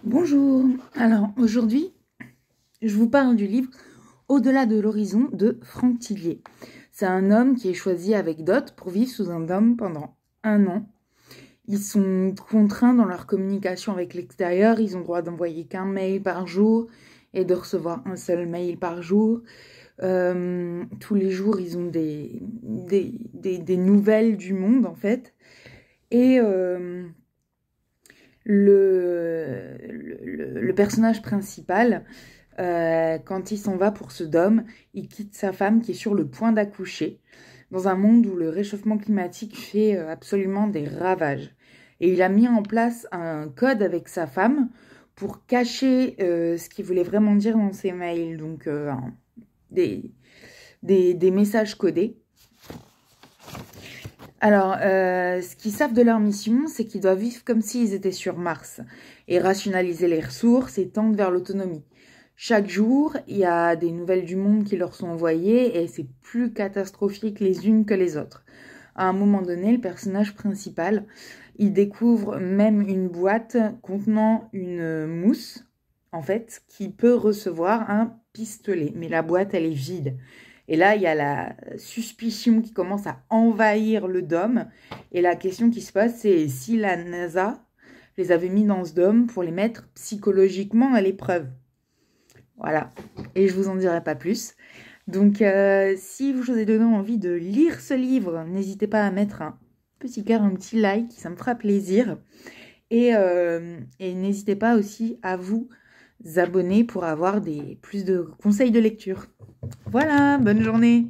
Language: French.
Bonjour, alors aujourd'hui je vous parle du livre Au-delà de l'horizon de Franck Tillier. C'est un homme qui est choisi avec dot pour vivre sous un dôme pendant 1 an. Ils sont contraints dans leur communication avec l'extérieur, ils ont droit d'envoyer qu'un mail par jour et de recevoir un seul mail par jour. Tous les jours ils ont des nouvelles du monde en fait. Et le personnage principal, quand il s'en va pour ce dôme, il quitte sa femme qui est sur le point d'accoucher, dans un monde où le réchauffement climatique fait absolument des ravages. Et il a mis en place un code avec sa femme pour cacher ce qu'il voulait vraiment dire dans ses mails, donc des messages codés. Alors, ce qu'ils savent de leur mission, c'est qu'ils doivent vivre comme s'ils étaient sur Mars et rationaliser les ressources et tendre vers l'autonomie. Chaque jour, il y a des nouvelles du monde qui leur sont envoyées et c'est plus catastrophique les unes que les autres. À un moment donné, le personnage principal, il découvre même une boîte contenant une mousse, en fait, qui peut recevoir un pistolet. Mais la boîte, elle est vide. Et là, il y a la suspicion qui commence à envahir le dôme. Et la question qui se pose, c'est si la NASA les avait mis dans ce dôme pour les mettre psychologiquement à l'épreuve. Voilà. Et je vous en dirai pas plus. Donc, si vous avez donné envie de lire ce livre, n'hésitez pas à mettre un petit cœur, un petit like, ça me fera plaisir. Et n'hésitez pas aussi à vous abonner pour avoir plus de conseils de lecture. Voilà, bonne journée!